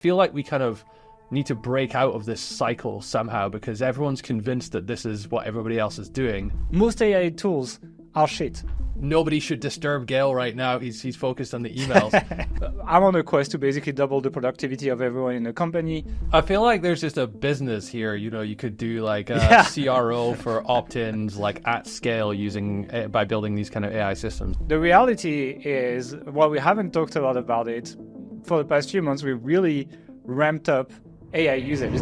Feel like we kind of need to break out of this cycle somehow because everyone's convinced that this is what everybody else is doing. Most AI tools are shit. Nobody should disturb Gail right now. He's focused on the emails. I'm on a quest to basically double the productivity of everyone in the company. I feel like there's just a business here. You know, you could do like a CRO for opt-ins, like at scale by building these kind of AI systems. The reality is, while we haven't talked a lot about it, for the past few months, we've really ramped up AI usage.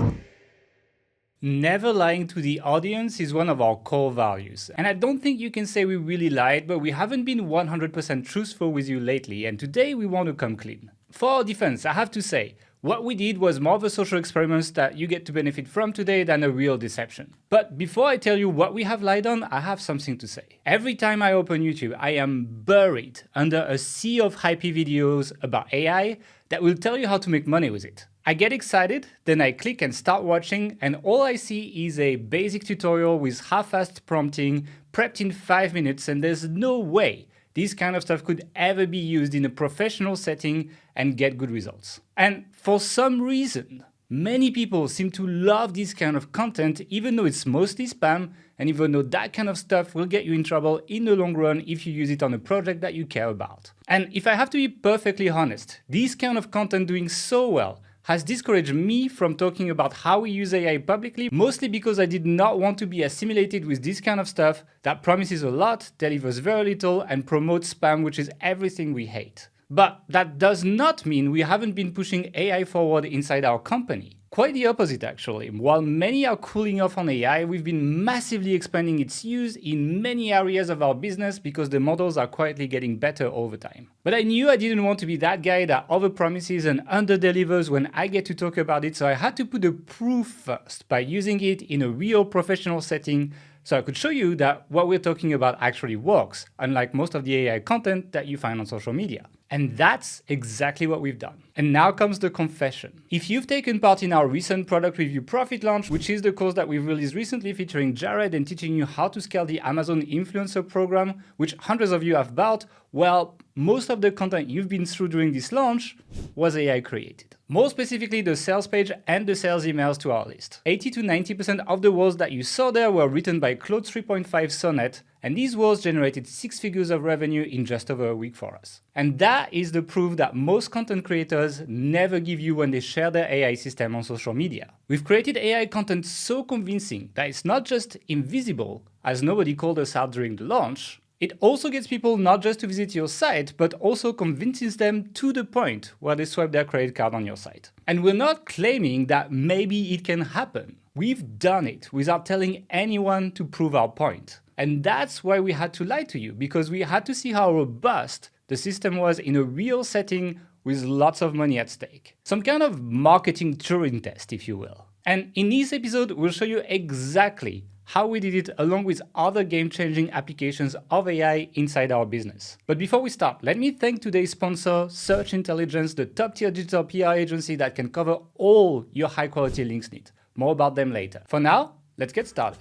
Never lying to the audience is one of our core values. And I don't think you can say we really lied, but we haven't been 100% truthful with you lately, and today we want to come clean. For our defense, I have to say, what we did was more of a social experiment that you get to benefit from today than a real deception. But before I tell you what we have lied on, I have something to say. Every time I open YouTube, I am buried under a sea of hypey videos about AI that will tell you how to make money with it. I get excited, then I click and start watching, and all I see is a basic tutorial with half-assed prompting, prepped in 5 minutes, and there's no way this kind of stuff could ever be used in a professional setting and get good results. And for some reason, many people seem to love this kind of content, even though it's mostly spam, and even though that kind of stuff will get you in trouble in the long run if you use it on a project that you care about. And if I have to be perfectly honest, this kind of content doing so well has discouraged me from talking about how we use AI publicly, mostly because I did not want to be assimilated with this kind of stuff that promises a lot, delivers very little, and promotes spam, which is everything we hate. But that does not mean we haven't been pushing AI forward inside our company. Quite the opposite, actually. While many are cooling off on AI, we've been massively expanding its use in many areas of our business because the models are quietly getting better over time. But I knew I didn't want to be that guy that overpromises and underdelivers when I get to talk about it, so I had to put the proof first by using it in a real professional setting so I could show you that what we're talking about actually works, unlike most of the AI content that you find on social media. And that's exactly what we've done. And now comes the confession. If you've taken part in our recent product review profit launch, which is the course that we've released recently featuring Jared and teaching you how to scale the Amazon influencer program, which hundreds of you have bought, well, most of the content you've been through during this launch was AI created. More specifically, the sales page and the sales emails to our list. 80 to 90% of the words that you saw there were written by Claude 3.5 Sonnet, and these words generated 6 figures of revenue in just over a week for us. And that is the proof that most content creators never give you when they share their AI system on social media. We've created AI content so convincing that it's not just invisible, as nobody called us out during the launch. It also gets people not just to visit your site, but also convinces them to the point where they swipe their credit card on your site. And we're not claiming that maybe it can happen. We've done it without telling anyone to prove our point. And that's why we had to lie to you, because we had to see how robust the system was in a real setting with lots of money at stake. Some kind of marketing Turing test, if you will. And in this episode, we'll show you exactly how we did it along with other game-changing applications of AI inside our business. But before we start, let me thank today's sponsor, Search Intelligence, the top-tier digital PR agency that can cover all your high-quality links needs. More about them later. For now, let's get started.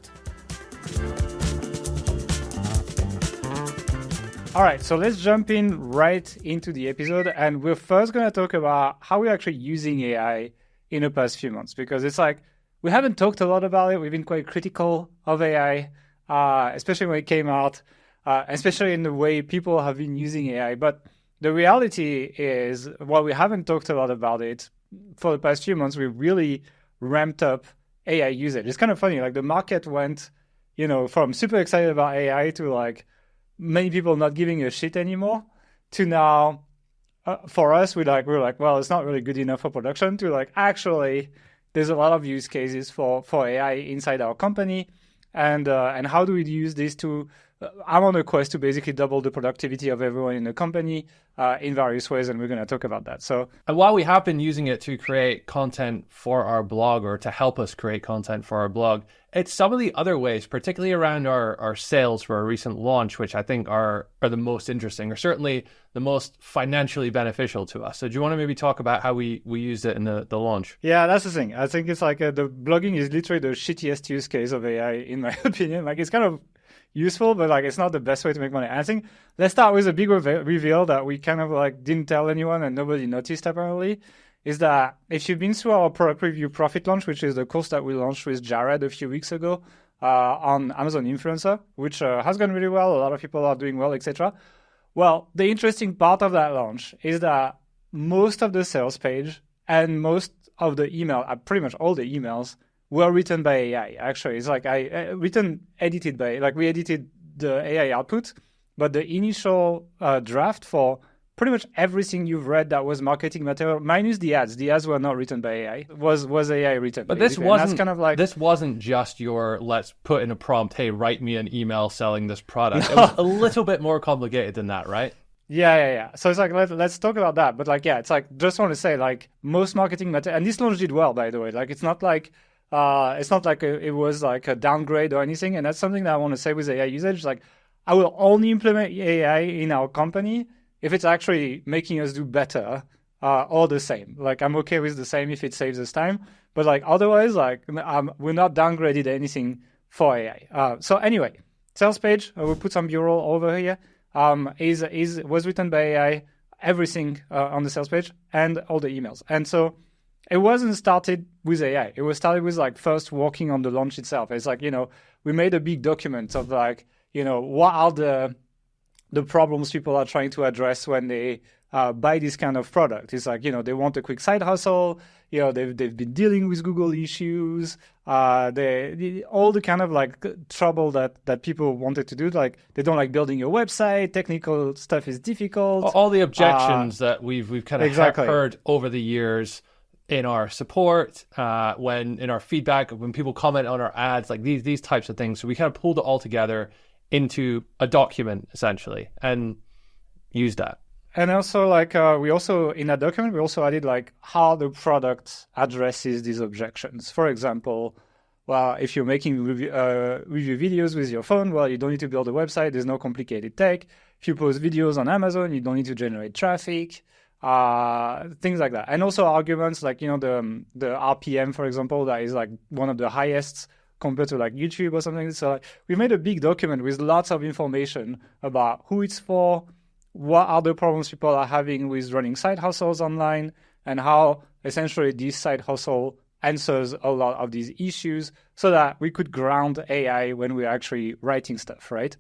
All right, so let's jump in right into the episode, and we're first going to talk about how we're actually using AI in the past few months, because it's like, we haven't talked a lot about it. We've been quite critical of AI, especially when it came out, especially in the way people have been using AI. But the reality is, while we haven't talked a lot about it, for the past few months, we've really ramped up AI usage. It's kind of funny, like the market went, from super excited about AI to like many people not giving a shit anymore, to now, for us, we're like, well, it's not really good enough for production, to like, actually, there's a lot of use cases for AI inside our company, and how do we use this to? I'm on a quest to basically double the productivity of everyone in the company in various ways, and we're going to talk about that. So, and while we have been using it to create content for our blog or to help us create content for our blog, it's some of the other ways, particularly around our sales for our recent launch, which I think are the most interesting, or certainly the most financially beneficial to us. So do you want to maybe talk about how we used it in the launch? Yeah, that's the thing. I think it's like the blogging is literally the shittiest use case of AI, in my opinion. Like, it's kind of useful, but like it's not the best way to make money. And I think let's start with a big reveal that we kind of like didn't tell anyone and nobody noticed apparently, is that if you've been through our product review profit launch, which is the course that we launched with Jared a few weeks ago on Amazon Influencer, which has gone really well. A lot of people are doing well, etc. Well, the interesting part of that launch is that most of the sales page and most of the email, pretty much all the emails, were written by AI. Actually, it's like edited by, like we edited the AI output, but the initial draft for pretty much everything you've read that was marketing material, minus the ads were not written by AI, was AI written. But basically. this wasn't just your, let's put in a prompt, hey, write me an email selling this product. It was a little bit more complicated than that, right? Yeah. So it's like, let's talk about that. But like, yeah, it's like, just want to say, like, most marketing material, and this launch did well, by the way. Like, it's not like it was like a downgrade or anything. And that's something that I want to say with AI usage. Like, I will only implement AI in our company if it's actually making us do better or the same. Like, I'm okay with the same if it saves us time. But like, otherwise, like, we're not downgraded anything for AI. So anyway, sales page, we'll put some B-roll over here. Was written by AI, everything on the sales page and all the emails. And so it wasn't started with AI. It was started with like first working on the launch itself. It's like, we made a big document of like, what are the problems people are trying to address when they buy this kind of product. It's like, they want a quick side hustle. They've been dealing with Google issues. All the kind of like trouble that people wanted to do. Like, they don't like building your website. Technical stuff is difficult. All the objections that we've kind of heard over the years in our support, in our feedback, when people comment on our ads, like these types of things. So we kind of pulled it all together into a document essentially and used that. And also, like, in that document, we also added like how the product addresses these objections. For example, well, if you're making review videos with your phone, well, you don't need to build a website. There's no complicated tech. If you post videos on Amazon, you don't need to generate traffic, things like that. And also arguments like, the RPM, for example, that is like one of the highest compared to like YouTube or something. So like, we made a big document with lots of information about who it's for, what are the problems people are having with running side hustles online, and how essentially this side hustle answers a lot of these issues so that we could ground AI when we're actually writing stuff, right?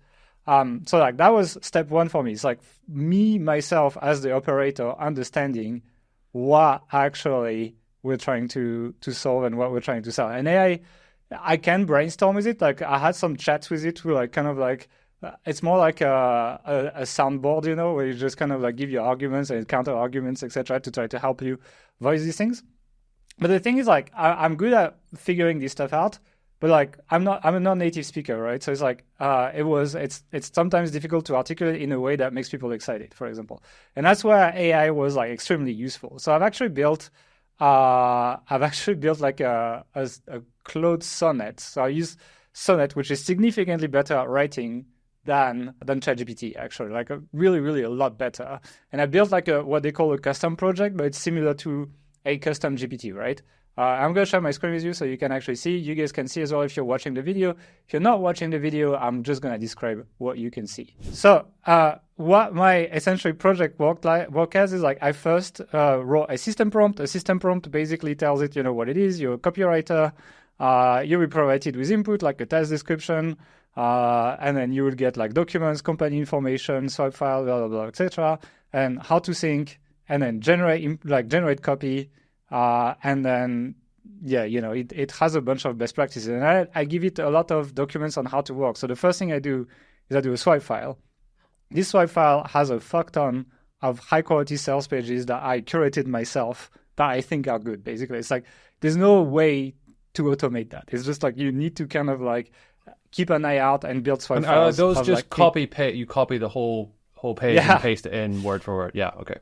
So like that was step one for me. It's like myself as the operator understanding what actually we're trying to solve and what we're trying to sell. And AI, I can brainstorm with it. Like, I had some chats with it to like kind of like, it's more like a soundboard, where you just kind of like give your arguments and counter arguments, etc., to try to help you voice these things. But the thing is, like, I'm good at figuring this stuff out, but like I'm a non-native speaker, right? So it's like it's sometimes difficult to articulate in a way that makes people excited, for example. And that's where AI was like extremely useful. So I've actually built like a Claude Sonnet. So I use Sonnet, which is significantly better at writing than ChatGPT, actually, like really, really a lot better. And I built like what they call a custom project, but it's similar to a custom GPT, right? I'm going to share my screen with you so you can actually see. You guys can see as well if you're watching the video. If you're not watching the video, I'm just going to describe what you can see. So what my essentially project work as is like I first wrote a system prompt. A system prompt basically tells it, what it is. You're a copywriter. You will provide it with input like a task description. And then you will get like documents, company information, swipe file, blah, blah, blah, etc. And how to sync, and then generate copy. And then, it has a bunch of best practices. And I give it a lot of documents on how to work. So the first thing I do is I do a swipe file. This swipe file has a fuck ton of high quality sales pages that I curated myself that I think are good, basically. It's like, there's no way to automate that. It's just like, you need to kind of like keep an eye out and build swipe files. Those just like copy-paste, you copy the whole page and paste it in word for word. Yeah, okay.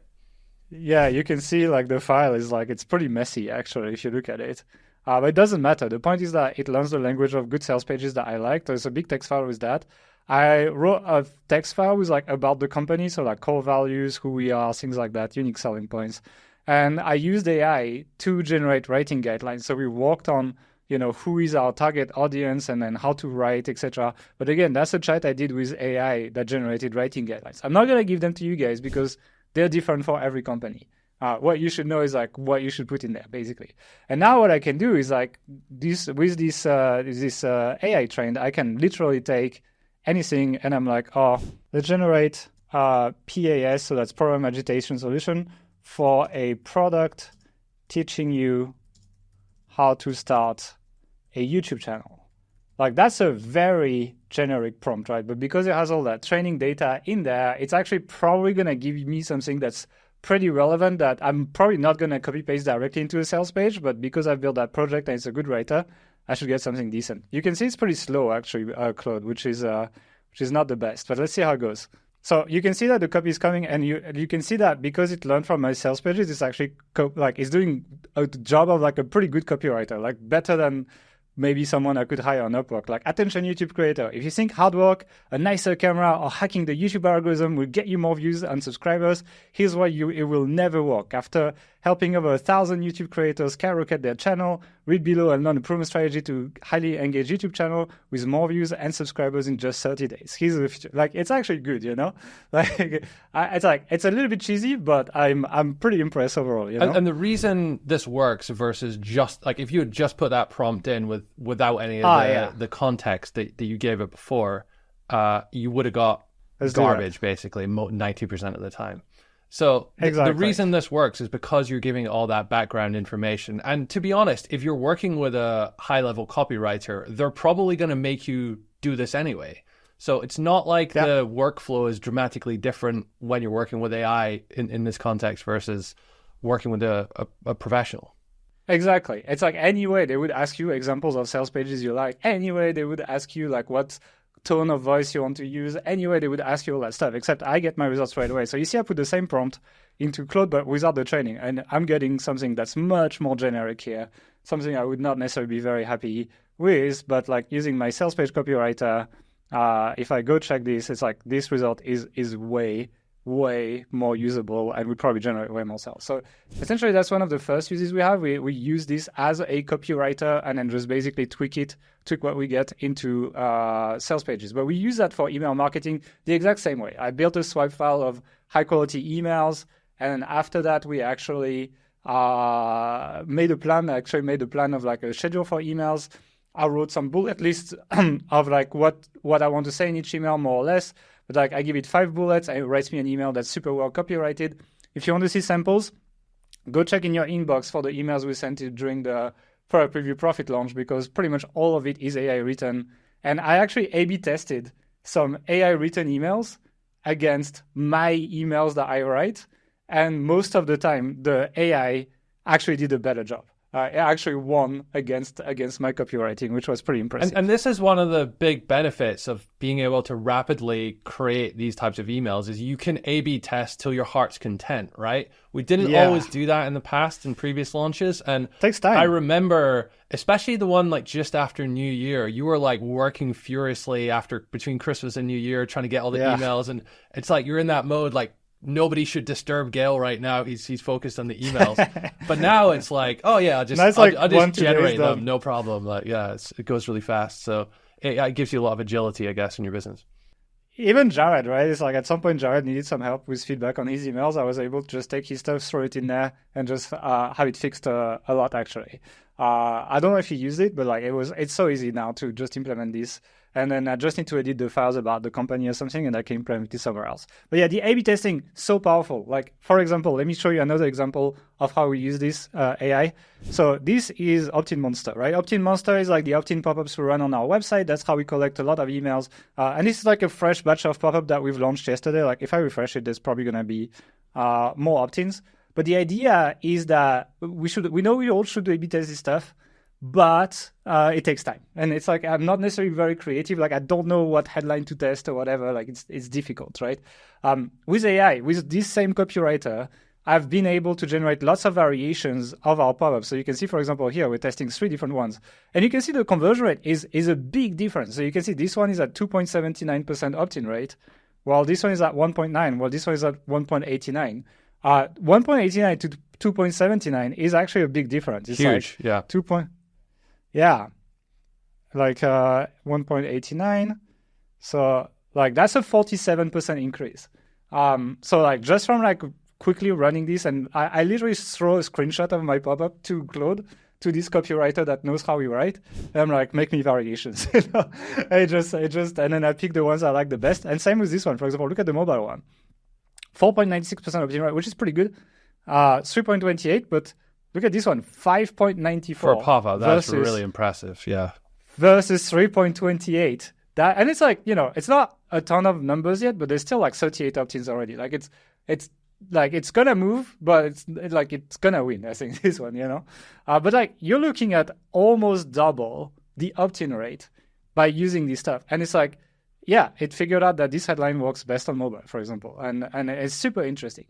Yeah, you can see like the file is like, it's pretty messy actually if you look at it. But it doesn't matter. The point is that it learns the language of good sales pages that I like. There's a big text file with that. I wrote a text file with like about the company, so like core values, who we are, things like that, unique selling points. And I used AI to generate writing guidelines. So we worked on, who is our target audience and then how to write, etc. But again, that's a chat I did with AI that generated writing guidelines. I'm not going to give them to you guys because they're different for every company. What you should know is like what you should put in there, basically. And now what I can do is like this with this AI trained, I can literally take anything and I'm like, oh, let's generate PAS, so that's problem agitation solution for a product teaching you how to start a YouTube channel. Like that's a very generic prompt, right? But because it has all that training data in there, it's actually probably going to give me something that's pretty relevant that I'm probably not going to copy paste directly into a sales page, but because I've built that project and it's a good writer, I should get something decent. You can see it's pretty slow actually, Claude, which is not the best, but let's see how it goes. So you can see that the copy is coming, and you can see that because it learned from my sales pages, it's actually it's doing a job of like a pretty good copywriter, like better than maybe someone I could hire on Upwork. Like, attention YouTube creator, if you think hard work, a nicer camera, or hacking the YouTube algorithm will get you more views and subscribers, here's why it will never work. After helping over 1,000 YouTube creators skyrocket their channel, read below and learn a proven strategy to highly engage YouTube channel with more views and subscribers in just 30 days. Here's the feature. Like, it's actually good, you know? Like, it's a little bit cheesy, but I'm pretty impressed overall, you know? And the reason this works versus just, like, if you had just put that prompt in without any of the context that you gave it before, you would have got garbage, basically, 90% of the time. So the reason this works is because you're giving all that background information. And to be honest, if you're working with a high-level copywriter, they're probably going to make you do this anyway. So it's not like the workflow is dramatically different when you're working with AI in this context versus working with a professional. Exactly. It's like anyway, they would ask you examples of sales pages you like. Anyway, they would ask you like what tone of voice you want to use. Anyway, they would ask you all that stuff, except I get my results right away. So you see, I put the same prompt into Claude, but without the training. And I'm getting something that's much more generic here, something I would not necessarily be very happy with, but like using my sales page copywriter, if I go check this, it's like this result is way more usable and would probably generate way more sales. So essentially, that's one of the first uses we have. We use this as a copywriter and then just basically tweak what we get into sales pages. But we use that for email marketing the exact same way. I built a swipe file of high quality emails, and after that, we actually made a plan of like a schedule for emails. I wrote some bullet lists of like what I want to say in each email, more or less. But like I give it 5 bullets and it writes me an email that's super well copyrighted. If you want to see samples, go check in your inbox for the emails we sent you during the product preview profit launch, because pretty much all of it is AI written. And I actually A/B tested some AI written emails against my emails that I write. And most of the time, the AI actually did a better job. It actually won against my copywriting, which was pretty impressive. And this is one of the big benefits of being able to rapidly create these types of emails is you can A/B test till your heart's content, right? We didn't always do that in the past in previous launches. And it takes time. I remember, especially the one like just after New Year, you were like working furiously between Christmas and New Year, trying to get all the emails. And it's like you're in that mode, like, nobody should disturb Gail right now. He's focused on the emails. But now it's like, oh yeah, I'll just generate them, no problem. Like, it goes really fast. So it gives you a lot of agility, I guess, in your business. Even Jared, right? It's like at some point Jared needed some help with feedback on his emails. I was able to just take his stuff, throw it in there, and just have it fixed a lot actually. I don't know if he used it, but like it's so easy now to just implement this. And then I just need to edit the files about the company or something, and I can implement it somewhere else. But yeah, the A/B testing, so powerful. Like, for example, let me show you another example of how we use this AI. So this is Opt-in Monster, right? Opt-in Monster is like the opt-in pop-ups we run on our website. That's how we collect a lot of emails. And this is like a fresh batch of pop-up that we've launched yesterday. Like, if I refresh it, there's probably going to be more opt-ins. But the idea is that we know we all should A/B test this stuff, but it takes time. And it's like, I'm not necessarily very creative. Like, I don't know what headline to test or whatever. Like, it's difficult, right? With AI, with this same copywriter, I've been able to generate lots of variations of our pop-ups. So you can see, for example, here, we're testing 3 different ones. And you can see the conversion rate is a big difference. So you can see this one is at 2.79% opt-in rate, while this one is at 1.9, while this one is at 1.89. 1.89 to 2.79 is actually a big difference. It's huge, like 1.89. So like that's a 47% increase. So like just from like quickly running this, and I literally throw a screenshot of my pop-up to Claude, to this copywriter that knows how we write. And I'm like, make me variations. I just, and then I pick the ones I like the best. And same with this one. For example, look at the mobile one. 4.96% optimal rate, which is pretty good. 3.28, but look at this one, 5.94. For pop-up, that's really impressive, yeah. Versus 3.28. That, and it's like, it's not a ton of numbers yet, but there's still like 38 opt-ins already. Like it's like it's gonna move, but it's gonna win. I think this one, but like you're looking at almost double the opt-in rate by using this stuff, and it's like, yeah, it figured out that this headline works best on mobile, for example, and it's super interesting.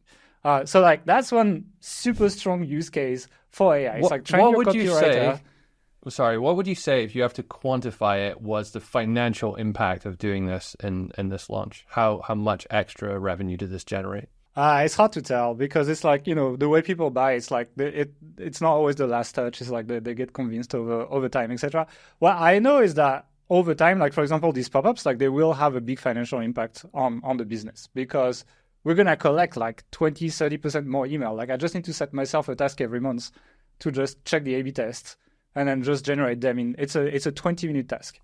So like that's one super strong use case for AI. It's like train your copywriter. What would you say if you have to quantify it was the financial impact of doing this in this launch? How much extra revenue did this generate? It's hard to tell because it's like, the way people buy, it's like it's not always the last touch. It's like they get convinced over time, etc. What I know is that over time, like for example, these pop-ups, like they will have a big financial impact on the business because we're going to collect like 20, 30% more email. Like I just need to set myself a task every month to just check the A/B test and then just generate them. It's a 20-minute task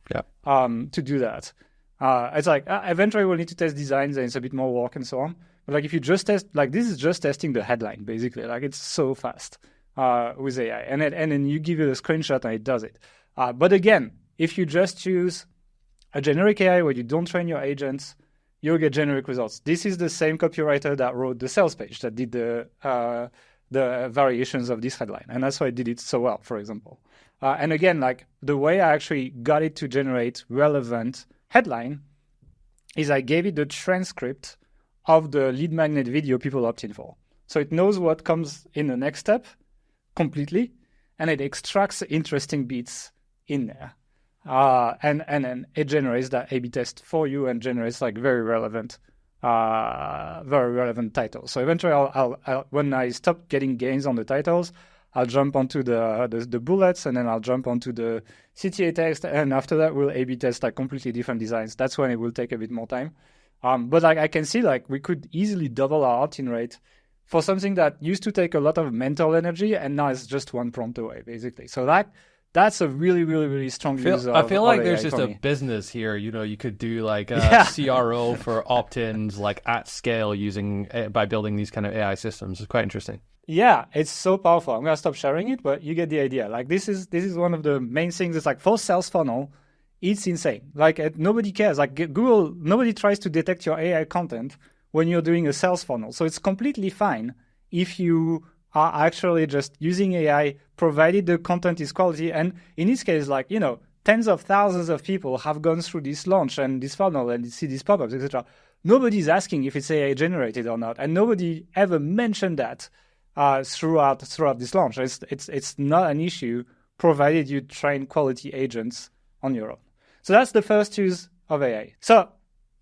to do that. It's like eventually we'll need to test designs and it's a bit more work and so on. But like if you just test, like this is just testing the headline basically. Like it's so fast with AI, and then you give it a screenshot and it does it. But again, if you just choose a generic AI where you don't train your agents, you'll get generic results. This is the same copywriter that wrote the sales page that did the variations of this headline, and that's why it did it so well, for example. And again, like the way I actually got it to generate relevant headline is I gave it the transcript of the lead magnet video people opt in for. So it knows what comes in the next step completely, and it extracts interesting bits in there. And then it generates that A/B test for you and generates like very relevant titles. So eventually, I'll when I stop getting gains on the titles, I'll jump onto the bullets, and then I'll jump onto the CTA text, and after that, we'll A/B test like completely different designs. That's when it will take a bit more time. But like I can see, like we could easily double our opt-in rate for something that used to take a lot of mental energy, and now it's just one prompt away, basically. So that's a really, really, really strong use of I feel like AI there's just a business here. You could do like a CRO for opt-ins, like at scale, by building these kind of AI systems. It's quite interesting. Yeah, it's so powerful. I'm gonna stop sharing it, but you get the idea. Like this is one of the main things. It's like for sales funnel, it's insane. Like nobody cares. Like Google, nobody tries to detect your AI content when you're doing a sales funnel. So it's completely fine if you are actually just using AI, provided the content is quality. And in this case, like, tens of thousands of people have gone through this launch and this funnel and see these pop-ups, etc. Nobody's asking if it's AI generated or not. And nobody ever mentioned that throughout this launch. It's not an issue provided you train quality agents on your own. So that's the first use of AI. So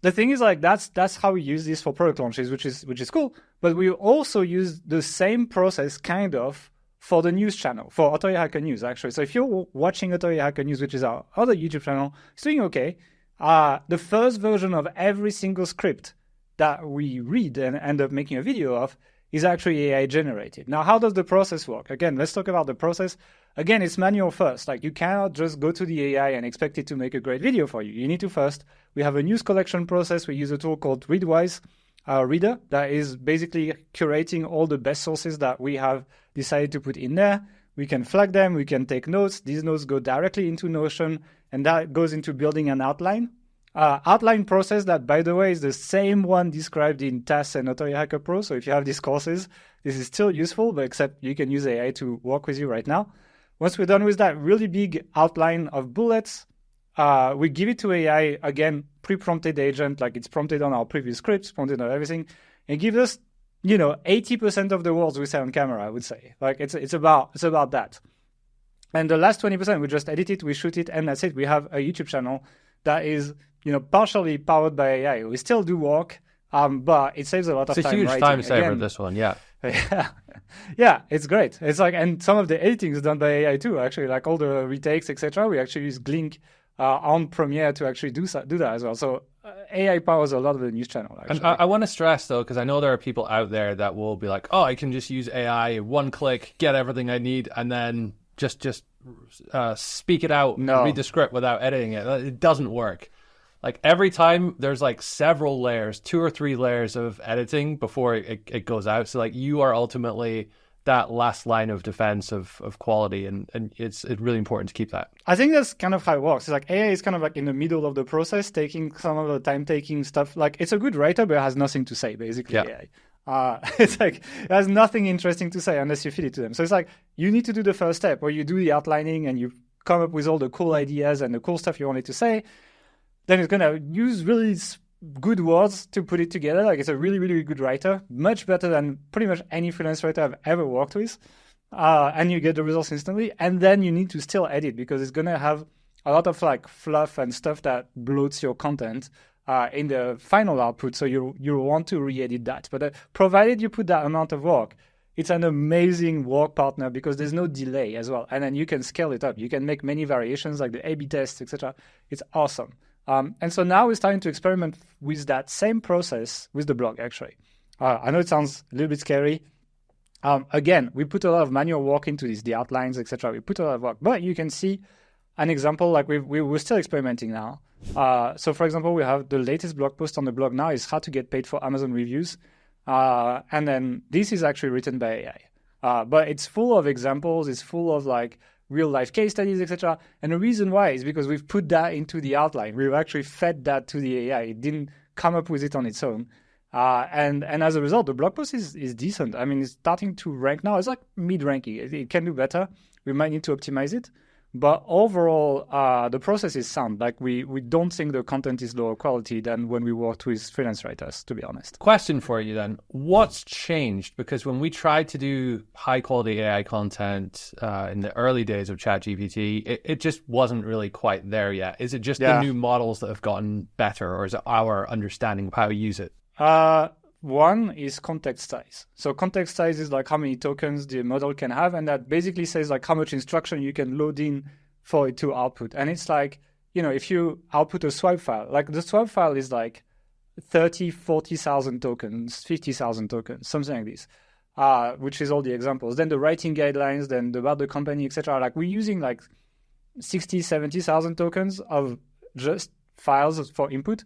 the thing is, like, that's how we use this for product launches, which is cool. But we also use the same process kind of for the news channel, for Authority Hacker News, actually. So if you're watching Authority Hacker News, which is our other YouTube channel, it's doing okay. The first version of every single script that we read and end up making a video of is actually AI generated. Now, how does the process work? Again, let's talk about the process. Again, it's manual first. Like, you cannot just go to the AI and expect it to make a great video for you. You need to first, we have a news collection process. We use a tool called Readwise Reader that is basically curating all the best sources that we have decided to put in there. We can flag them. We can take notes. These notes go directly into Notion, and that goes into building an outline. Outline process that, by the way, is the same one described in TAS and Authority Hacker Pro. So if you have these courses, this is still useful, but except you can use AI to work with you right now. Once we're done with that really big outline of bullets, we give it to AI, again, pre-prompted agent, like it's prompted on our previous scripts, prompted on everything, and gives us, 80% of the words we say on camera, I would say. Like it's about that. And the last 20%, we just edit it, we shoot it, and that's it. We have a YouTube channel that is, partially powered by AI. We still do work, but it saves a lot of time. It's a huge time saver, this one, yeah. Yeah, it's great. It's like, and some of the editing is done by AI too, actually, like all the retakes, etc. We actually use Glink on Premiere to actually do that as well. So AI powers a lot of the news channel, actually. And I want to stress, though, because I know there are people out there that will be like, oh, I can just use AI, one click, get everything I need, and then just speak it out, read the script without editing it. It doesn't work. Like every time there's like several layers, 2 or 3 layers of editing before it goes out. So like you are ultimately that last line of defense of quality, and it's really important to keep that. I think that's kind of how it works. It's like AI is kind of like in the middle of the process, taking some of the time-taking stuff. Like it's a good writer, but it has nothing to say, basically, AI. It's like it has nothing interesting to say unless you feed it to them. So it's like you need to do the first step where you do the outlining and you come up with all the cool ideas and the cool stuff you want it to say. Then it's going to use really good words to put it together. Like it's a really, really good writer, much better than pretty much any freelance writer I've ever worked with. And you get the results instantly. And then you need to still edit because it's going to have a lot of like fluff and stuff that bloats your content in the final output. So you want to re-edit that. But provided you put that amount of work, it's an amazing work partner because there's no delay as well. And then you can scale it up. You can make many variations like the A/B tests, etc. It's awesome. And so now we're starting to experiment with that same process with the blog, actually. I know it sounds a little bit scary. Again, we put a lot of manual work into this, the outlines, etc. We put a lot of work. But you can see an example, like we're still experimenting now. So, for example, we have the latest blog post on the blog now is how to get paid for Amazon reviews. And then this is actually written by AI. But it's full of examples. It's full of like real-life case studies, etc. And the reason why is because we've put that into the outline. We've actually fed that to the AI. It didn't come up with it on its own. And as a result, the blog post is decent. I mean, it's starting to rank now. It's like mid-ranking. It can do better. We might need to optimize it. But overall, the process is sound. Like we don't think the content is lower quality than when we worked with freelance writers, to be honest. Question for you then. What's changed? Because when we tried to do high quality AI content in the early days of ChatGPT, it just wasn't really quite there yet. Is it just the new models that have gotten better, or is it our understanding of how to use it? One is context size. So context size is like how many tokens the model can have, and that basically says like how much instruction you can load in for it to output. And it's like, you know, if you output a swipe file, like the swipe file is like 30, 40,000 tokens, 50,000 tokens, something like this, which is all the examples. Then the writing guidelines, then about the company, etc. Like we're using like 60, 70,000 tokens of just files for input.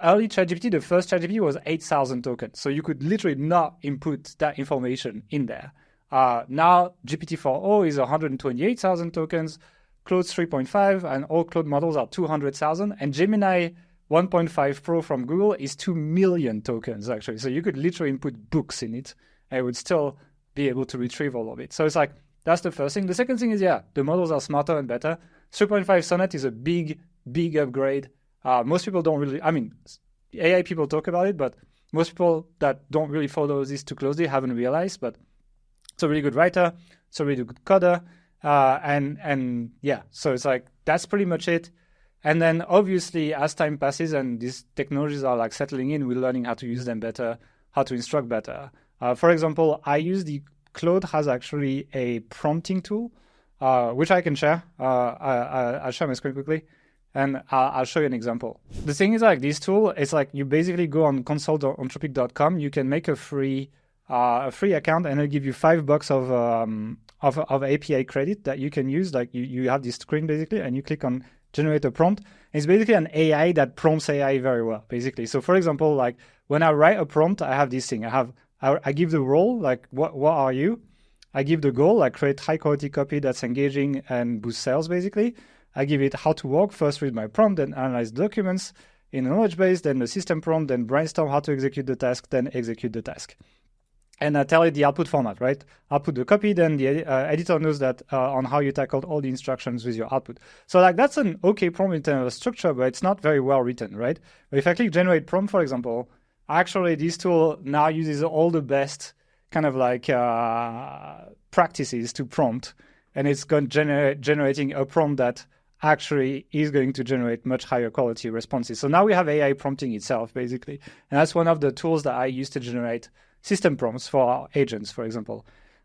Early ChatGPT, the first ChatGPT was 8,000 tokens. So you could literally not input that information in there. Now, GPT-4o is 128,000 tokens, Claude 3.5, and all Claude models are 200,000. And Gemini 1.5 Pro from Google is 2 million tokens, actually. So you could literally input books in it, and it would still be able to retrieve all of it. So it's like, that's the first thing. The second thing is, the models are smarter and better. 3.5 Sonnet is a big, big upgrade. Most people don't really, I mean, AI people talk about it, but most people that don't really follow this too closely haven't realized, but it's a really good writer, it's a really good coder, so it's like, that's pretty much it. And then obviously as time passes and these technologies are like settling in, we're learning how to use them better, how to instruct better. For example, Claude has actually a prompting tool, which I can share. I'll share my screen quickly. And I'll show you an example. The thing is, like, this tool, it's like you basically go on consult.anthropic.com. You can make a free account, and it'll give you $5 of API credit that you can use. Like you have this screen basically, and you click on generate a prompt. And it's basically an AI that prompts AI very well, basically. So for example, like when I write a prompt, I have this thing. I give the role, like what are you? I give the goal, like create high quality copy that's engaging and boost sales, basically. I give it how to work, first read my prompt, then analyze documents in a knowledge base, then the system prompt, then brainstorm how to execute the task, then execute the task. And I tell it the output format, right? Output the copy, then the editor knows that on how you tackled all the instructions with your output. So like that's an okay prompt in terms of structure, but it's not very well written, right? But if I click generate prompt, for example, actually this tool now uses all the best kind of like practices to prompt, and it's going generating a prompt that actually is going to generate much higher quality responses. So now we have AI prompting itself, basically. And that's one of the tools that I use to generate system prompts for our agents, for example.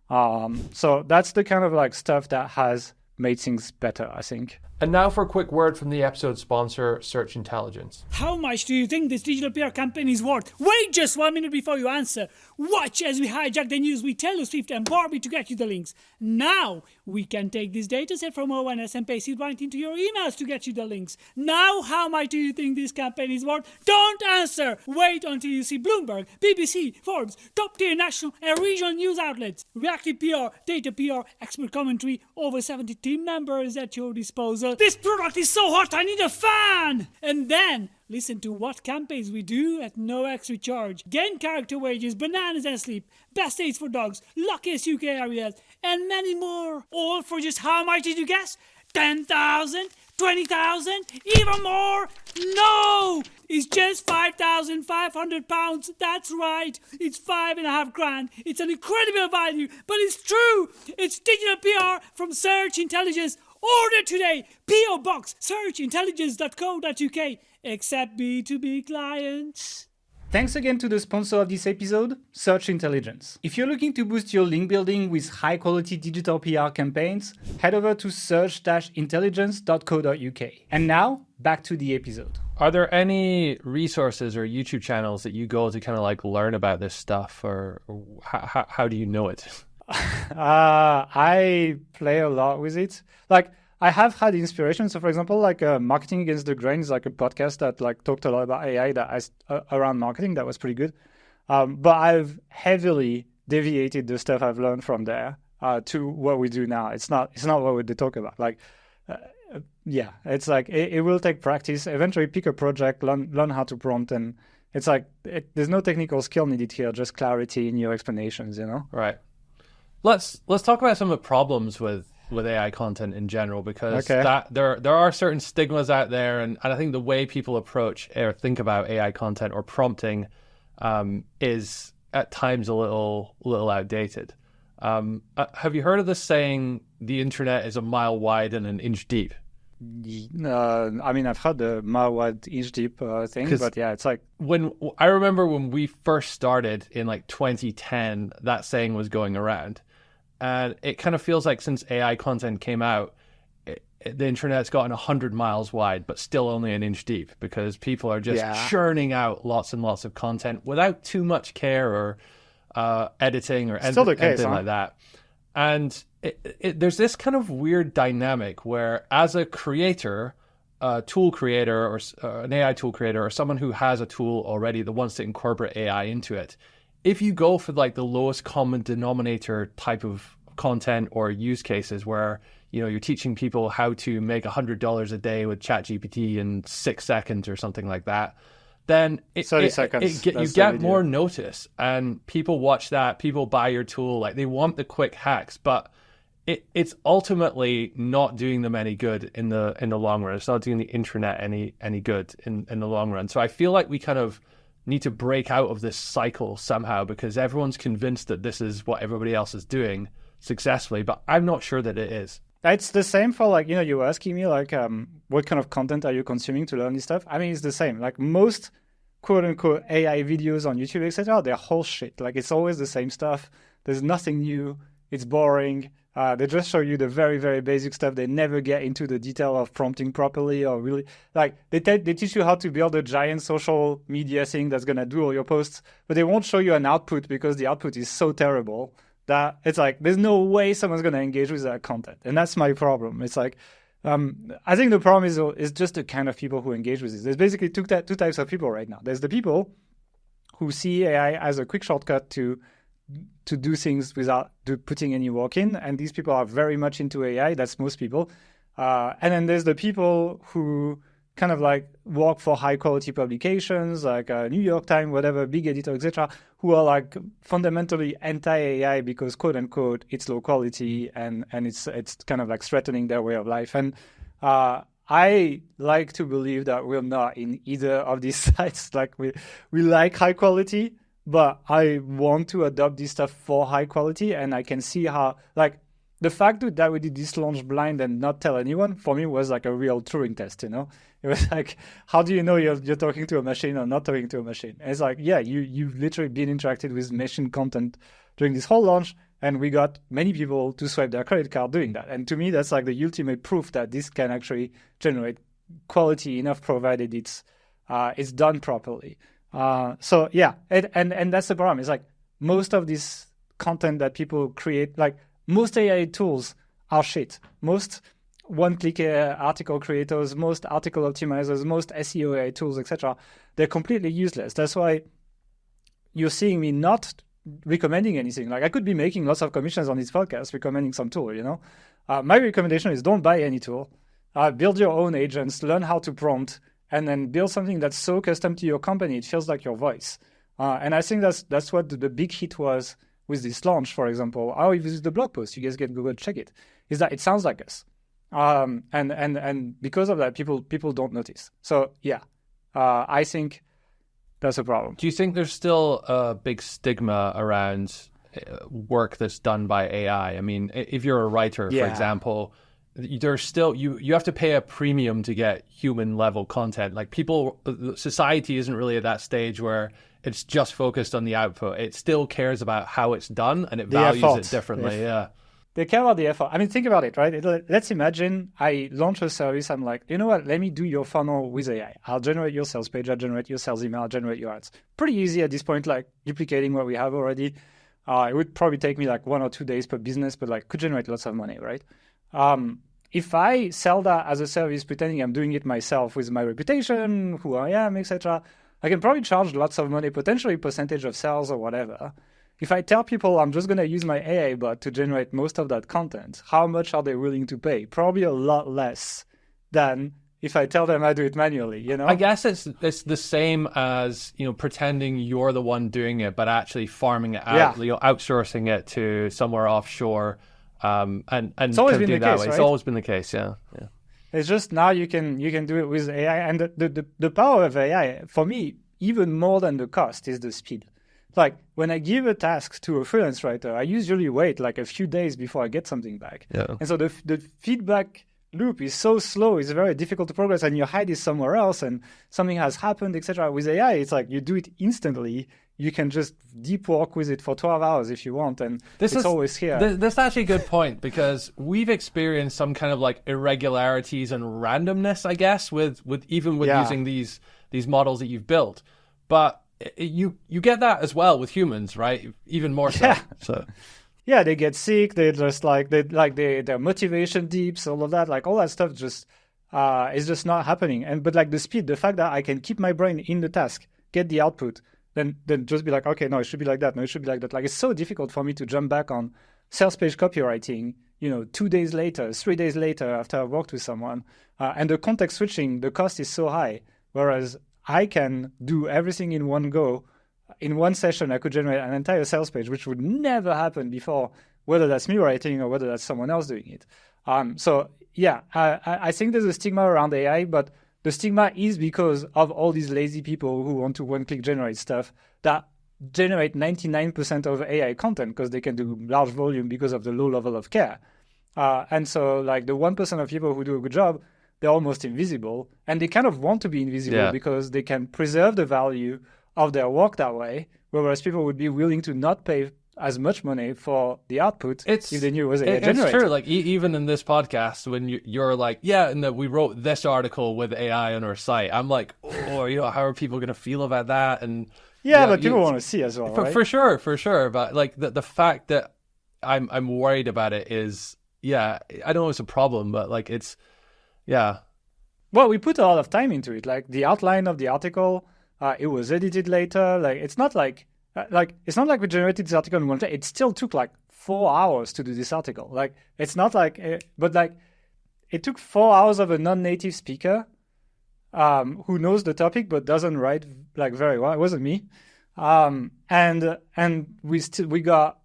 So that's the kind of like stuff that has made things better, I think. And now for a quick word from the episode sponsor, Search Intelligence. How much do you think this digital PR campaign is worth? Wait just 1 minute before you answer. Watch as we hijack the news with Taylor Swift and Barbie to get you the links. Now, we can take this dataset from ONS and paste it right into your emails to get you the links. Now, how much do you think this campaign is worth? Don't answer! Wait until you see Bloomberg, BBC, Forbes, top-tier national and regional news outlets, reactive PR, data PR, expert commentary, over 70 team members at your disposal. This product is so hot, I need a fan! And then, listen to what campaigns we do at no extra charge. Gain character wages, bananas and sleep, best dates for dogs, luckiest UK areas, and many more. All for just how much did you guess? 10,000? 20,000? Even more? No! It's just £5,500. That's right. It's $5,500. It's an incredible value, but it's true. It's digital PR from Search Intelligence. Order today. P.O. Box, searchintelligence.co.uk. Accept B2B clients. Thanks again to the sponsor of this episode, Search Intelligence. If you're looking to boost your link building with high-quality digital PR campaigns, head over to search-intelligence.co.uk. And now, back to the episode. Are there any resources or YouTube channels that you go to kind of like learn about this stuff, or how do you know it? I play a lot with it. Like, I have had inspiration. So, for example, like Marketing Against the Grain is like a podcast that like talked a lot about AI around marketing. That was pretty good. But I've heavily deviated the stuff I've learned from there to what we do now. It's not what they talk about. Like, yeah, it's like it will take practice. Eventually, pick a project, learn how to prompt, and it's like there's no technical skill needed here, just clarity in your explanations. You know? Right. Let's talk about some of the problems with AI content in general, because that there are certain stigmas out there, and I think the way people approach or think about AI content or prompting is at times a little outdated. Have you heard of this saying, the internet is a mile wide and an inch deep? I mean, I've heard the mile wide, inch deep thing, but yeah, it's like... I remember when we first started in like 2010, that saying was going around. And it kind of feels like since AI content came out, the internet's gotten 100 miles wide, but still only an inch deep, because people are just churning out lots and lots of content without too much care or editing or anything like that. And there's this kind of weird dynamic where, as a creator, a tool creator or an AI tool creator, or someone who has a tool already that wants to incorporate AI into it, if you go for like the lowest common denominator type of content or use cases where, you know, you're teaching people how to make $100 a day with ChatGPT in 6 seconds or something like that, then you get more notice, and people watch that, people buy your tool, like they want the quick hacks, but it's ultimately not doing them any good in the long run. It's not doing the internet any good in the long run. So I feel like we kind of need to break out of this cycle somehow, because everyone's convinced that this is what everybody else is doing successfully, but I'm not sure that it is. It's the same for, like, you know, you were asking me like what kind of content are you consuming to learn this stuff. I mean, it's the same. Like most quote unquote AI videos on YouTube, etc., they're whole shit. Like, it's always the same stuff. There's nothing new. It's boring. They just show you the very, very basic stuff. They never get into the detail of prompting properly, or really, like, they teach you how to build a giant social media thing that's going to do all your posts, but they won't show you an output, because the output is so terrible that it's like, there's no way someone's going to engage with that content. And that's my problem. It's like, I think the problem is just the kind of people who engage with this. There's basically two types of people right now. There's the people who see AI as a quick shortcut to do things without putting any work in. And these people are very much into AI. That's most people. And then there's the people who kind of like work for high quality publications like New York Times, whatever, big editor, etc., who are like fundamentally anti-AI because, quote unquote, it's low quality and it's kind of like threatening their way of life. And I like to believe that we're not in either of these sides. Like we like high quality, but I want to adopt this stuff for high quality. And I can see how, like, the fact that we did this launch blind and not tell anyone, for me, was like a real Turing test, you know? It was like, how do you know you're talking to a machine or not talking to a machine? And it's like, yeah, you've literally been interacted with machine content during this whole launch. And we got many people to swipe their credit card doing that. And to me, that's like the ultimate proof that this can actually generate quality enough, provided it's done properly. So yeah, and that's the problem. It's like most of this content that people create, like most AI tools are shit. Most one-click article creators, most article optimizers, most SEO AI tools, etc., they're completely useless. That's why you're seeing me not recommending anything. Like I could be making lots of commissions on this podcast recommending some tool, my recommendation is don't buy any tool. Build your own agents, learn how to prompt, and then build something that's so custom to your company it feels like your voice. And I think that's what the big hit was with this launch, for example. How you visit the blog post, you guys can go check it, is that it sounds like us. And because of that, people don't notice. So yeah, I think that's a problem. Do you think there's still a big stigma around work that's done by AI? I mean, if you're a writer, for example, there's still you have to pay a premium to get human level content. Like society isn't really at that stage where it's just focused on the output. It still cares about how it's done, and it values it differently. Yeah. They care about the effort. I mean, think about it, right? Let's imagine I launch a service. I'm like, you know what? Let me do your funnel with AI. I'll generate your sales page. I'll generate your sales email. I'll generate your ads. Pretty easy at this point, like duplicating what we have already. It would probably take me like 1 or 2 days per business, but like could generate lots of money, right? If I sell that as a service, pretending I'm doing it myself with my reputation, who I am, etc., I can probably charge lots of money, potentially percentage of sales or whatever. If I tell people I'm just going to use my AI bot to generate most of that content, how much are they willing to pay? Probably a lot less than if I tell them I do it manually, I guess it's the same as, pretending you're the one doing it, but actually farming it out, outsourcing it to somewhere offshore, and it's always been the case, right? It's always been the case, yeah. It's just now you can do it with AI, and the power of AI, for me, even more than the cost, is the speed. Like when I give a task to a freelance writer, I usually wait like a few days before I get something back. Yeah. And so the feedback loop is so slow, it's very difficult to progress, and your head is somewhere else and something has happened, etc. With AI, it's like you do it instantly. You can just deep work with it for 12 hours if you want, and it's always here. That's actually a good point, because we've experienced some kind of like irregularities and randomness, I guess, with using these models that you've built. But you get that as well with humans, right? Even more so. Yeah. So yeah, they get sick. They just their motivation dips, all of that, like all that stuff just is just not happening. But like the speed, the fact that I can keep my brain in the task, get the output, then just be like, okay, no, it should be like that. No, it should be like that. Like it's so difficult for me to jump back on sales page copywriting, 2 days later, 3 days later after I've worked with someone, and the context switching, the cost is so high, whereas I can do everything in one go. In one session, I could generate an entire sales page, which would never happen before, whether that's me writing or whether that's someone else doing it. So yeah, I think there's a stigma around AI, but the stigma is because of all these lazy people who want to one-click generate stuff that generate 99% of AI content because they can do large volume because of the low level of care. And so like the 1% of people who do a good job, they're almost invisible, and they kind of want to be invisible because they can preserve the value of their work that way, whereas people would be willing to not pay as much money for the output if they knew it was AI generated. It's true. Like even in this podcast, when you're like, and we wrote this article with AI on our site, I'm like, how are people going to feel about that? And but people want to see as well, right? For sure. But like the fact that I'm worried about it is, I know it's a problem, but like it's. Yeah. Well, we put a lot of time into it. Like the outline of the article, it was edited later. Like it's not like we generated this article in one day. It still took like 4 hours to do this article. Like it's not like, but like it took 4 hours of a non-native speaker, who knows the topic but doesn't write like very well. It wasn't me, and we got.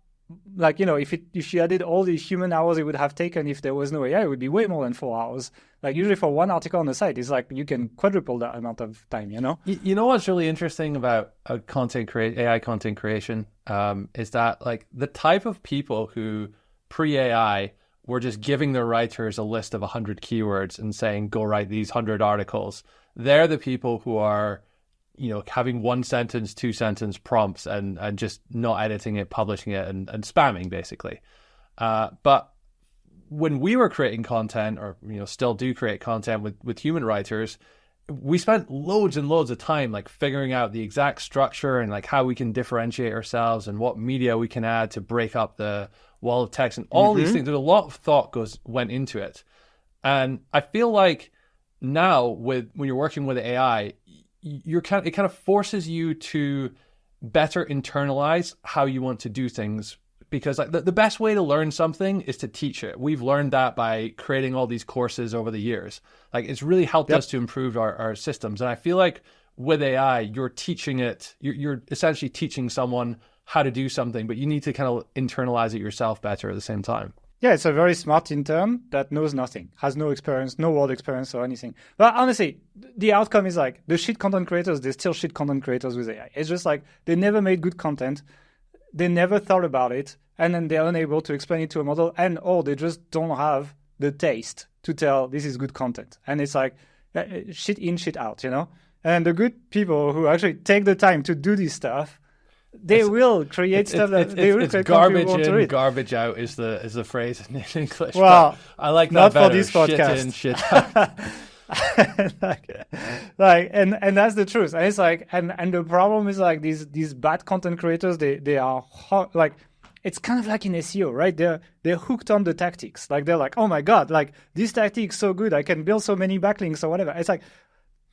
Like, if you added all the human hours it would have taken if there was no AI, it would be way more than 4 hours. Like usually for one article on the site, it's like you can quadruple that amount of time, You know what's really interesting about AI content creation is that like the type of people who pre-AI were just giving their writers a list of 100 keywords and saying, go write these 100 articles. They're the people who are having one sentence, two sentence prompts and just not editing it, publishing it and spamming basically. But when we were creating content, or still do create content with human writers, we spent loads and loads of time like figuring out the exact structure and like how we can differentiate ourselves and what media we can add to break up the wall of text and all these things. There's a lot of thought went into it. And I feel like now when you're working with AI, it kind of forces you to better internalize how you want to do things. Because like the best way to learn something is to teach it. We've learned that by creating all these courses over the years. Like it's really helped us to improve our systems. And I feel like with AI, you're teaching it, you're essentially teaching someone how to do something, but you need to kind of internalize it yourself better at the same time. Yeah, it's a very smart intern that knows nothing, has no experience, no world experience or anything. But honestly, the outcome is like the shit content creators, they're still shit content creators with AI. It's just like they never made good content. They never thought about it, and then they're unable to explain it to a model, or they just don't have the taste to tell this is good content. And it's like shit in, shit out, And the good people who actually take the time to do this stuff, they will create stuff that they will create garbage in, in, garbage out is the phrase in English. Well, but I like that not better. For this podcast. Shit in, shit out. and that's the truth. And it's like, and the problem is like these bad content creators, they are like, it's kind of like in SEO, right? They're hooked on the tactics. Like they're like, oh my god, like this tactic is so good, I can build so many backlinks or whatever. It's like,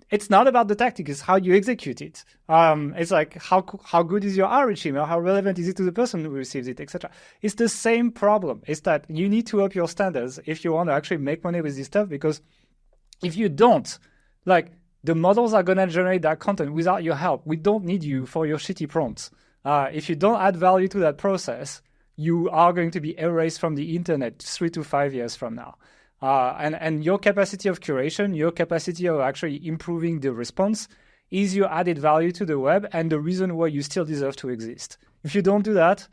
it's not about the tactic; it's how you execute it. It's like how good is your outreach email? How relevant is it to the person who receives it, etc. It's the same problem. It's that you need to up your standards if you want to actually make money with this stuff, because if you don't, like the models are gonna generate that content without your help. We don't need you for your shitty prompts. If you don't add value to that process, you are going to be erased from the internet 3 to 5 years from now. And your capacity of curation, your capacity of actually improving the response is your added value to the web and the reason why you still deserve to exist. If you don't do that,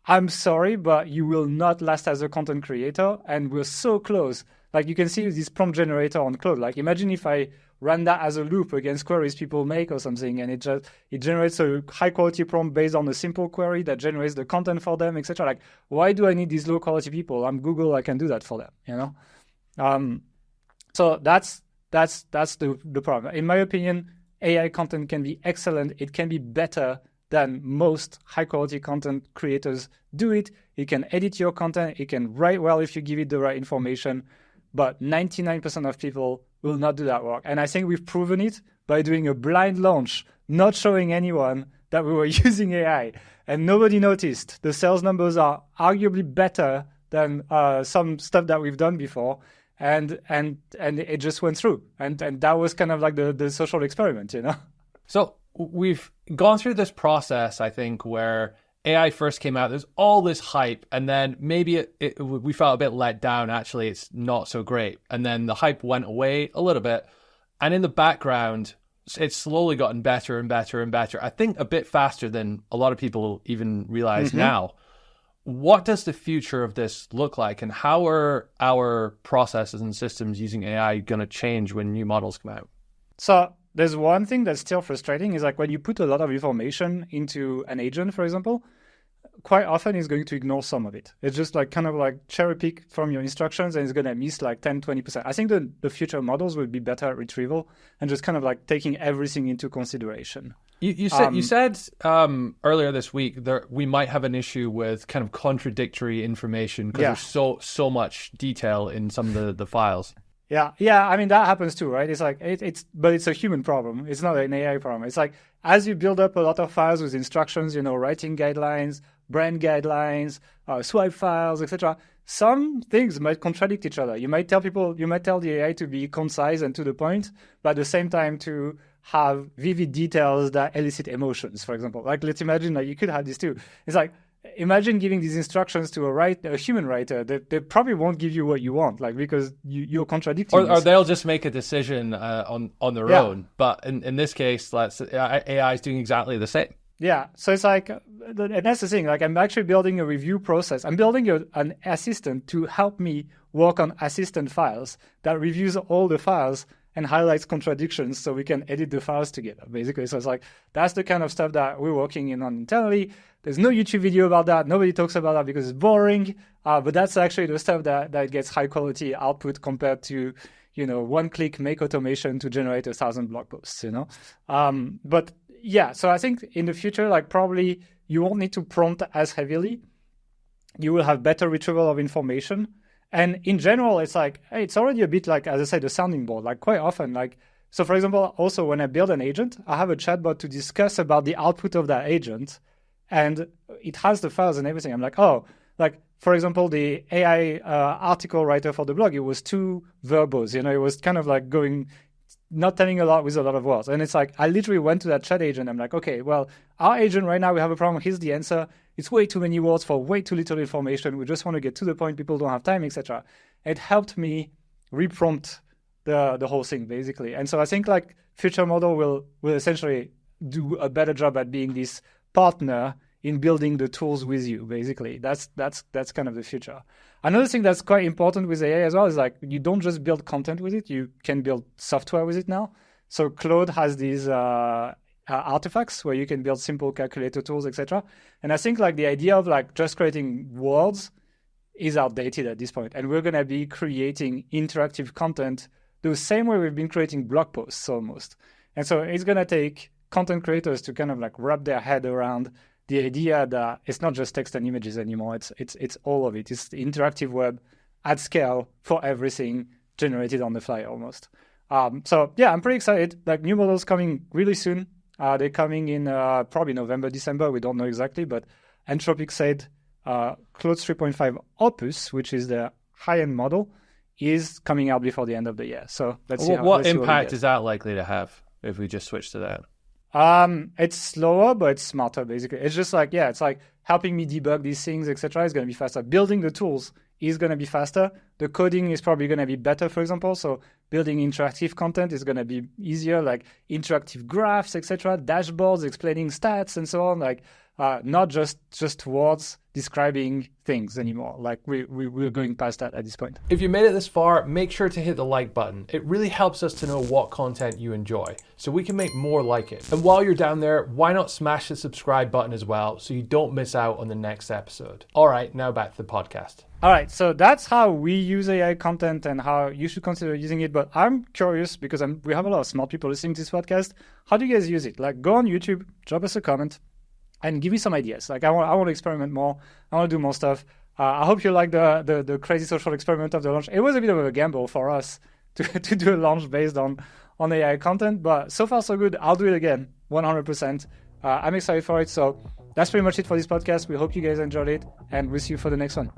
I'm sorry, but you will not last as a content creator, and we're so close. Like you can see this prompt generator on Claude. Like imagine if I ran that as a loop against queries people make or something, and it generates a high quality prompt based on a simple query that generates the content for them, etc. Like, why do I need these low quality people? I'm Google, I can do that for them, So that's the problem. In my opinion, AI content can be excellent. It can be better than most high quality content creators do it. It can edit your content. It can write well if you give it the right information. But 99% of people will not do that work. And I think we've proven it by doing a blind launch, not showing anyone that we were using AI. And nobody noticed. The sales numbers are arguably better than some stuff that we've done before. And it just went through. And that was kind of like the social experiment, So we've gone through this process, I think, where AI first came out, there's all this hype, and then maybe we felt a bit let down. Actually, it's not so great. And then the hype went away a little bit. And in the background, it's slowly gotten better and better and better. I think a bit faster than a lot of people even realize now. What does the future of this look like? And how are our processes and systems using AI going to change when new models come out? So there's one thing that's still frustrating is like when you put a lot of information into an agent, for example, quite often it's going to ignore some of it. It's just like kind of like cherry pick from your instructions and it's going to miss like 10, 20%. I think the future models will be better at retrieval and just kind of like taking everything into consideration. You said earlier this week that we might have an issue with kind of contradictory information because there's so much detail in some of the files. Yeah. I mean, that happens too, right? It's like, but it's a human problem. It's not an AI problem. It's like, as you build up a lot of files with instructions, writing guidelines, brand guidelines, swipe files, etc., some things might contradict each other. You might tell the AI to be concise and to the point, but at the same time to have vivid details that elicit emotions, for example. Like, let's imagine that you could have this too. It's like, imagine giving these instructions to a human writer. They probably won't give you what you want, like because you're contradicting. Or they'll just make a decision on their own. But in this case, AI is doing exactly the same. Yeah. So it's like, and that's the thing. Like, I'm actually building a review process. I'm building an assistant to help me work on assistant files that reviews all the files and highlights contradictions so we can edit the files together, basically. So it's like, that's the kind of stuff that we're working on internally. There's no YouTube video about that. Nobody talks about that because it's boring. But that's actually the stuff that gets high quality output compared to, one-click make automation to generate 1,000 blog posts, But yeah, so I think in the future, like probably you won't need to prompt as heavily. You will have better retrieval of information. And in general, it's like, hey, it's already a bit like, as I said, a sounding board, like quite often. Like, so for example, also when I build an agent, I have a chatbot to discuss about the output of that agent. And it has the files and everything. I'm like, oh, like, for example, the AI article writer for the blog, it was too verbose, it was kind of like not telling a lot with a lot of words. And it's like, I literally went to that chat agent. I'm like, okay, well, our agent right now, we have a problem. Here's the answer. It's way too many words for way too little information. We just want to get to the point. People don't have time, etc. It helped me reprompt the whole thing, basically. And so I think like future model will essentially do a better job at being this partner in building the tools with you, basically. That's kind of the future. Another thing that's quite important with AI as well is like you don't just build content with it, you can build software with it now. So Claude has these artifacts where you can build simple calculator tools, etc. And I think like the idea of like just creating words is outdated at this point. And we're going to be creating interactive content the same way we've been creating blog posts almost. And so it's going to take content creators to kind of like wrap their head around the idea that it's not just text and images anymore. It's all of it. It's the interactive web at scale for everything generated on the fly almost. So yeah, I'm pretty excited. Like new models coming really soon. They're coming in probably November, December. We don't know exactly, but Anthropic said Claude 3.5 Opus, which is the high-end model, is coming out before the end of the year. So let's see. What impact is that likely to have if we just switch to that? It's slower, but it's smarter, basically. It's just like, it's like helping me debug these things, etc. is going to be faster. Building the tools is going to be faster. The coding is probably going to be better, for example. So building interactive content is going to be easier, like interactive graphs, etc., dashboards explaining stats and so on, like not just words describing things anymore. Like we're going past that at this point. If you made it this far, make sure to hit the like button. It really helps us to know what content you enjoy, so we can make more like it. And while you're down there, why not smash the subscribe button as well, so you don't miss out on the next episode. All right, now back to the podcast. All right, so that's how we use AI content and how you should consider using it. But I'm curious because we have a lot of smart people listening to this podcast. How do you guys use it? Like, go on YouTube, drop us a comment, and give me some ideas. Like, I want to experiment more. I want to do more stuff. I hope you like the crazy social experiment of the launch. It was a bit of a gamble for us to do a launch based on AI content, but so far so good. I'll do it again, 100%. I'm excited for it. So that's pretty much it for this podcast. We hope you guys enjoyed it, and we'll see you for the next one.